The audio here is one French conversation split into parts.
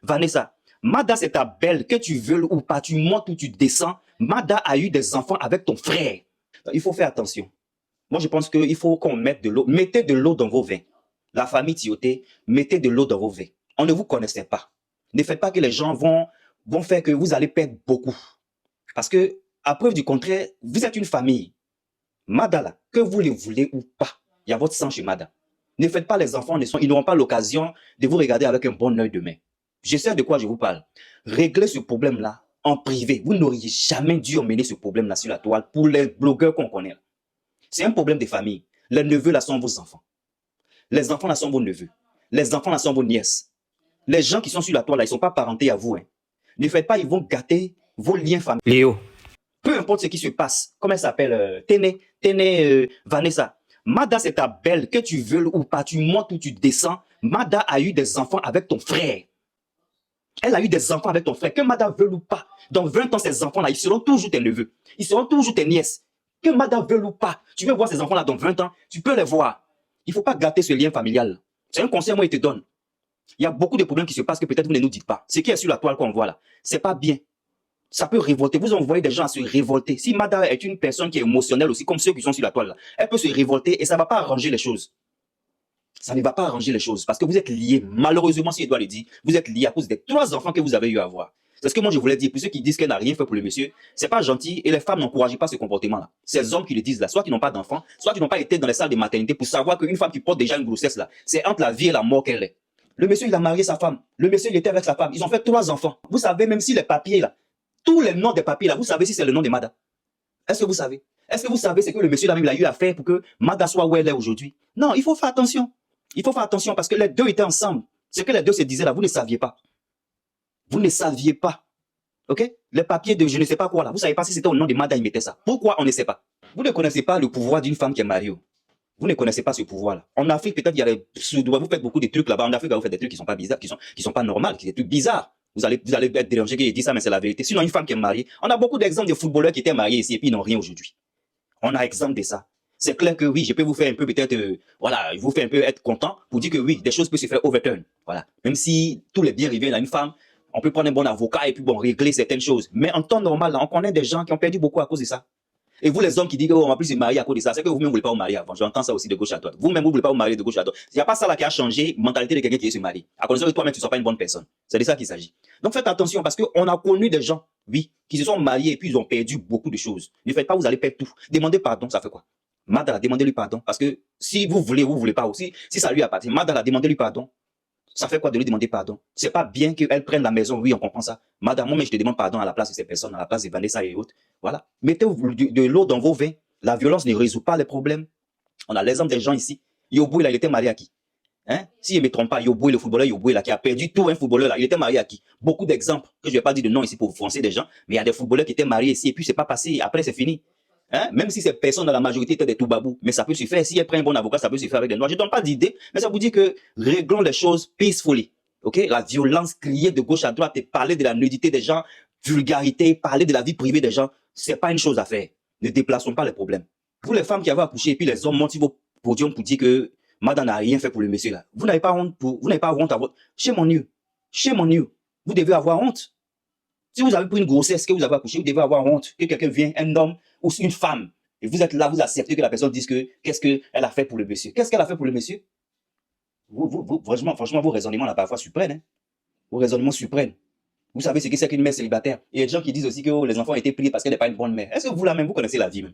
Vanessa, Mada, c'est ta belle, que tu veux ou pas, tu montes ou tu descends. Mada a eu des enfants avec ton frère. Il faut faire attention. Moi, je pense qu'il faut qu'on mette de l'eau. Mettez de l'eau dans vos vins. La famille Tioté, mettez de l'eau dans vos vins. On ne vous connaissait pas. Ne faites pas que les gens vont faire que vous allez perdre beaucoup. Parce que, à preuve du contraire, vous êtes une famille. Mada, là, que vous le voulez ou pas, il y a votre sang chez Mada. Ne faites pas les enfants, ils n'auront pas l'occasion de vous regarder avec un bon œil demain. Je sais de quoi je vous parle. Réglez ce problème-là en privé. Vous n'auriez jamais dû emmener ce problème-là sur la toile pour les blogueurs qu'on connaît. C'est un problème de famille. Les neveux là sont vos enfants. Les enfants là sont vos neveux. Les enfants là sont vos nièces. Les gens qui sont sur la toile là, ils ne sont pas parentés à vous. Hein. Ne faites pas, ils vont gâter vos liens familiaux. Léo. Peu importe ce qui se passe. Comment elle s'appelle Vanessa. Mada, c'est ta belle, que tu veux ou pas, tu montes ou tu descends. Mada a eu des enfants avec ton frère. Elle a eu des enfants avec ton frère, que Mada veuille ou pas. Dans 20 ans, ces enfants-là, ils seront toujours tes neveux. Ils seront toujours tes nièces. Que Mada veuille ou pas. Tu veux voir ces enfants-là dans 20 ans, tu peux les voir. Il ne faut pas gâter ce lien familial. C'est un conseil, moi, il te donne. Il y a beaucoup de problèmes qui se passent que peut-être vous ne nous dites pas. Ce qui est sur la toile qu'on voit là, c'est pas bien. Ça peut révolter. Vous envoyez des gens à se révolter. Si Mada est une personne qui est émotionnelle aussi, comme ceux qui sont sur la toile là, elle peut se révolter et ça ne va pas arranger les choses. Ça ne va pas arranger les choses parce que vous êtes liés. Malheureusement, si je dois le dire, vous êtes liés à cause des 3 enfants que vous avez eu à avoir. C'est ce que moi je voulais dire. Pour ceux qui disent qu'elle n'a rien fait pour le monsieur, c'est pas gentil et les femmes n'encouragent pas ce comportement-là. Ces hommes qui le disent là, soit qui n'ont pas d'enfants, soit qui n'ont pas été dans les salles de maternité pour savoir qu'une femme qui porte déjà une grossesse là, c'est entre la vie et la mort qu'elle est. Le monsieur, il a marié sa femme. Le monsieur, il était avec sa femme. Ils ont fait 3 enfants. Vous savez, même si les papiers là, tous les noms des papiers là, vous savez si c'est le nom de Mada. Est-ce que vous savez? Est-ce que vous savez ce que le monsieur là, il a eu à faire pour que Mada soit où elle est aujourd'hui? Non, il faut faire attention. Il faut faire attention parce que les deux étaient ensemble. Ce que les deux se disaient là, vous ne saviez pas. Vous ne saviez pas. Ok? Les papiers de je ne sais pas quoi là, vous ne savez pas si c'était au nom de Mada, il mettait ça. Pourquoi on ne sait pas? Vous ne connaissez pas le pouvoir d'une femme qui est mariée. Vous ne connaissez pas ce pouvoir-là. En Afrique, peut-être, il y a les Soudois, vous faites beaucoup de trucs là-bas. En Afrique, vous faites des trucs qui sont pas bizarres, qui sont pas normaux, qui sont des trucs bizarres. Vous allez être dérangé qu'il dit ça, mais c'est la vérité. Sinon, une femme qui est mariée, on a beaucoup d'exemples de footballeurs qui étaient mariés ici et puis ils n'ont rien aujourd'hui. On a exemple de ça. C'est clair que oui, je peux vous faire un peu peut-être, voilà, vous faire un peu être content pour dire que oui, des choses peuvent se faire overturn. Voilà. Même si tous les biens reviennent à une femme, on peut prendre un bon avocat et puis bon, régler certaines choses. Mais en temps normal, là, on connaît des gens qui ont perdu beaucoup à cause de ça. Et vous, les hommes qui disent qu'on va plus se marier à cause de ça, c'est que vous-même, vous ne voulez pas vous marier avant. J'entends ça aussi de gauche à droite. Vous-même, vous ne voulez pas vous marier de gauche à droite. Il n'y a pas ça là qui a changé la mentalité de quelqu'un qui veut se marier. À condition que toi-même, tu ne sois pas une bonne personne. C'est de ça qu'il s'agit. Donc faites attention parce qu'on a connu des gens, oui, qui se sont mariés et puis ils ont perdu beaucoup de choses. Ne faites pas, vous allez perdre tout. Demandez pardon, ça fait quoi? Madala, demandez-lui pardon. Parce que si vous voulez pas aussi, si ça lui appartient, Madala, demandez-lui pardon. Ça fait quoi de lui demander pardon? C'est pas bien qu'elle prenne la maison, oui, on comprend ça. Madame, moi, mais je te demande pardon à la place de ces personnes, à la place de Vanessa et autres. Voilà. Mettez de l'eau dans vos vins. La violence ne résout pas les problèmes. On a l'exemple des gens ici. Yoboué, là, il était marié à qui? Hein? Si je ne me trompe pas, Yoboué, le footballeur Yoboué, là, qui a perdu tout un footballeur, là, il était marié à qui? Beaucoup d'exemples, que je ne vais pas dire de nom ici pour froncer des gens, mais il y a des footballeurs qui étaient mariés ici et puis c'est pas passé, après c'est fini. Hein? Même si ces personnes dans la majorité étaient des toubabous, mais ça peut se faire. Si elle prend un bon avocat, ça peut se faire avec des noirs. Je ne donne pas d'idée, mais ça vous dit que réglons les choses peacefully. Okay? La violence, crier de gauche à droite et parler de la nudité des gens, vulgarité, parler de la vie privée des gens, c'est pas une chose à faire. Ne déplaçons pas les problèmes. Vous les femmes qui avez accouché et puis les hommes montent sur vos podiums pour dire que madame n'a rien fait pour le monsieur là. Vous n'avez pas honte à votre... Shame on you. Shame on you. Vous devez avoir honte. Si vous avez pris une grossesse que vous avez accouché, vous devez avoir honte que quelqu'un vienne, un homme ou une femme, et vous êtes là, vous acceptez que la personne dise que qu'est-ce qu'elle a fait pour le monsieur. Qu'est-ce qu'elle a fait pour le monsieur? Franchement, vos raisonnements là parfois suprêmes. Hein? Vos raisonnements suprêmes. Vous savez ce que c'est qu'une mère célibataire. Il y a des gens qui disent aussi que les enfants ont été pris parce qu'elle n'est pas une bonne mère. Est-ce que vous là même, vous connaissez la vie même?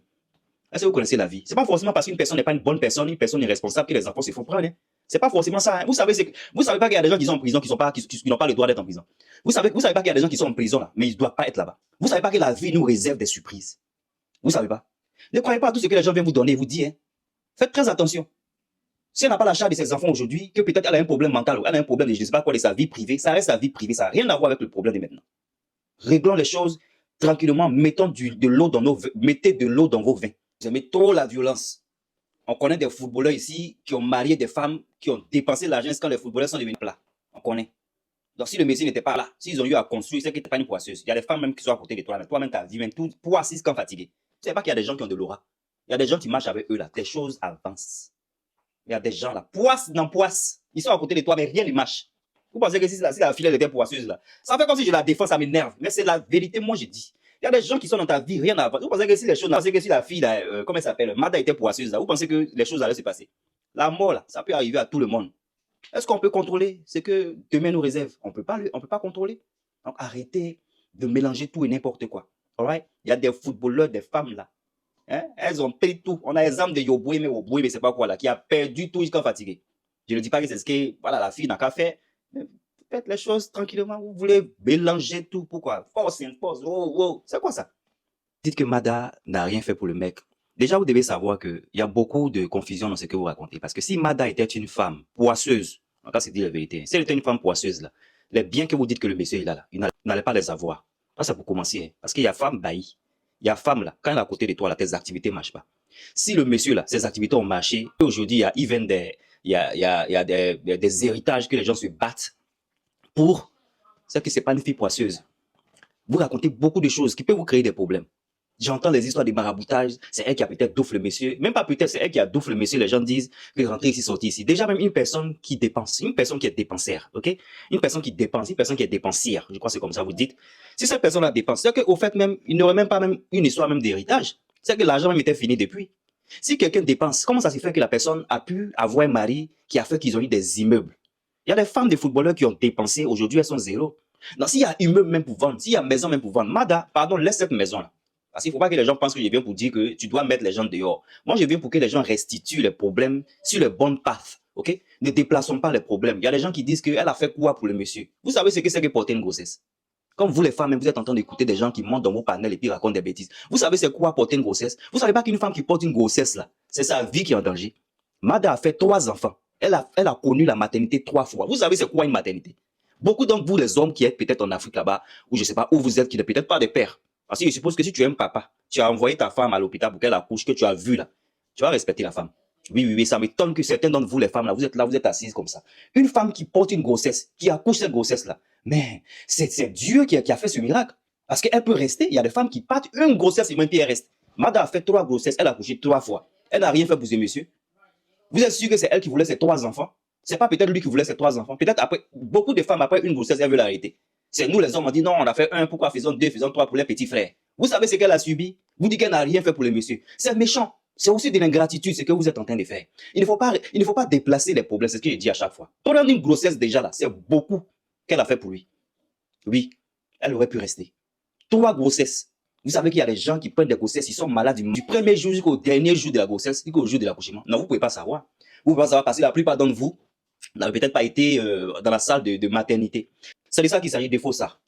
Est-ce que vous connaissez la vie? C'est pas forcément parce qu'une personne n'est pas une bonne personne, une personne irresponsable que les enfants se font prendre. Hein? C'est pas forcément ça. Hein? Vous savez pas qu'il y a des gens qui sont en prison qui n'ont pas le droit d'être en prison. Vous savez pas qu'il y a des gens qui sont en prison là, mais ils ne doivent pas être là-bas. Vous savez pas que la vie nous réserve des surprises. Vous savez pas. Ne croyez pas à tout ce que les gens viennent vous donner et vous dire. Hein? Faites très attention. Si elle n'a pas la charge de ses enfants aujourd'hui, que peut-être elle a un problème mental ou elle a un problème de je ne sais pas quoi de sa vie privée, ça reste sa vie privée, ça n'a rien à voir avec le problème de maintenant. Réglons les choses tranquillement, mettez de l'eau dans vos vins. Vous aimez trop la violence. On connaît des footballeurs ici qui ont marié des femmes, qui ont dépensé l'argent quand les footballeurs sont devenus plats. On connaît. Donc si le monsieur n'était pas là, s'ils ont eu à construire, c'est qu'il n'était pas une poisseuse. Il y a des femmes même qui sont à côté de toi, mais toi-même tu as vu, même tout poissise quand fatigué. Tu sais pas qu'il y a des gens qui ont de l'aura. Il y a des gens qui marchent avec eux là, des choses avancent. Il y a des gens là, poisse dans poisse. Ils sont à côté de toi, mais rien ne marche. Vous pensez que si la fille elle était poisseuse là, ça fait comme si je la défends, ça m'énerve. Mais c'est la vérité, moi je dis. Il y a des gens qui sont dans ta vie, rien à voir. Vous pensez que si les choses, vous pensez que si la fille là, comment elle s'appelle, Mada était poisseuse là, vous pensez que les choses allaient se passer? La mort là, ça peut arriver à tout le monde. Est-ce qu'on peut contrôler ce que demain nous réserve? On peut pas contrôler. Donc arrêtez de mélanger tout et n'importe quoi. Alright? Il y a des footballeurs, des femmes là. Hein? Elles ont perdu tout. On a l'exemple de Yoboué, mais c'est pas quoi là, qui a perdu tout jusqu'à fatigué. Je ne dis pas que c'est ce que voilà, la fille n'a qu'à faire. Mais faites les choses tranquillement. Vous voulez mélanger tout. Pourquoi? Force. Oh, oh. C'est quoi ça? Dites que Mada n'a rien fait pour le mec. Déjà, vous devez savoir qu'il y a beaucoup de confusion dans ce que vous racontez. Parce que si Mada était une femme poisseuse, en cas c'est dire la vérité, si elle était une femme poisseuse, là, les biens que vous dites que le monsieur il a là, il n'allait pas les avoir. Ça, c'est pour commencer. Hein. Parce qu'il y a femme baillie. Il y a femme là, quand elle est à côté de toi, là, tes activités ne marchent pas. Si le monsieur là, ses activités ont marché, aujourd'hui, il y a even il y a des héritages que les gens se battent pour, c'est que c'est pas une fille poisseuse. Vous racontez beaucoup de choses qui peuvent vous créer des problèmes. J'entends des histoires de maraboutage, c'est elle qui a peut-être douffle le monsieur, même pas peut-être, c'est elle qui a douffle le monsieur, les gens disent que rentrer ici, sortir ici. Déjà même une personne qui dépense, une personne qui est dépensière, ok? Une personne qui dépense, une personne qui est dépensière, je crois que c'est comme ça vous dites. Si cette personne-là dépense, c'est qu'au fait même, il n'aurait même pas même une histoire même d'héritage. C'est que l'argent même était fini depuis. Si quelqu'un dépense, comment ça se fait que la personne a pu avoir un mari qui a fait qu'ils ont eu des immeubles? Il y a des femmes de footballeurs qui ont dépensé, aujourd'hui elles sont zéro. Donc s'il y a immeuble même pour vendre, s'il y a maison même pour vendre, Mada, pardon, laisse cette maison-là. Parce qu'il ne faut pas que les gens pensent que je viens pour dire que tu dois mettre les gens dehors. Moi, je viens pour que les gens restituent les problèmes sur le bon path. Ok? Ne déplaçons pas les problèmes. Il y a des gens qui disent qu'elle a fait quoi pour le monsieur? Vous savez ce que c'est que porter une grossesse? Comme vous, les femmes, vous êtes en train d'écouter des gens qui montent dans vos panels et puis racontent des bêtises. Vous savez c'est quoi porter une grossesse? Vous savez pas qu'une femme qui porte une grossesse, là, c'est sa vie qui est en danger. Mada a fait 3 enfants. Elle a connu la maternité 3 fois. Vous savez c'est quoi une maternité? Beaucoup d'entre vous, les hommes qui êtes peut-être en Afrique là-bas, ou je ne sais pas où vous êtes, qui n'êtes peut-être pas de père. Parce que je suppose que si tu es un papa, tu as envoyé ta femme à l'hôpital pour qu'elle accouche, que tu as vu là, tu vas respecter la femme. Oui, ça m'étonne que certains d'entre vous, les femmes là, vous êtes assises comme ça. Une femme qui porte une grossesse, qui accouche cette grossesse-là, mais c'est Dieu qui a fait ce miracle. Parce qu'elle peut rester. Il y a des femmes qui partent une grossesse et même puis elle reste. Mada a fait 3 grossesses, elle a accouché 3 fois. Elle n'a rien fait pour ce monsieur. Vous êtes sûr que c'est elle qui voulait ses 3 enfants? C'est pas peut-être lui qui voulait ses 3 enfants. Peut-être après, beaucoup de femmes après une grossesse, elles veulent l'arrêter. C'est nous les hommes, on dit non, on a fait 1, pourquoi faisons 2, faisons 3 pour les petits frères. Vous savez ce qu'elle a subi? Vous dites qu'elle n'a rien fait pour le monsieur. C'est méchant. C'est aussi de l'ingratitude, ce que vous êtes en train de faire. Il ne faut pas déplacer les problèmes, c'est ce que je dis à chaque fois. Pendant une grossesse déjà là, c'est beaucoup qu'elle a fait pour lui. Oui, elle aurait pu rester. 3 grossesses. Vous savez qu'il y a des gens qui prennent des grossesses, ils sont malades du premier jour jusqu'au dernier jour de la grossesse, jusqu'au jour de l'accouchement. Non, vous ne pouvez pas savoir. Vous ne pouvez pas savoir parce que la plupart d'entre vous n'avez peut-être pas été dans la salle de maternité. C'est de ça qu'il s'agit, de faux ça.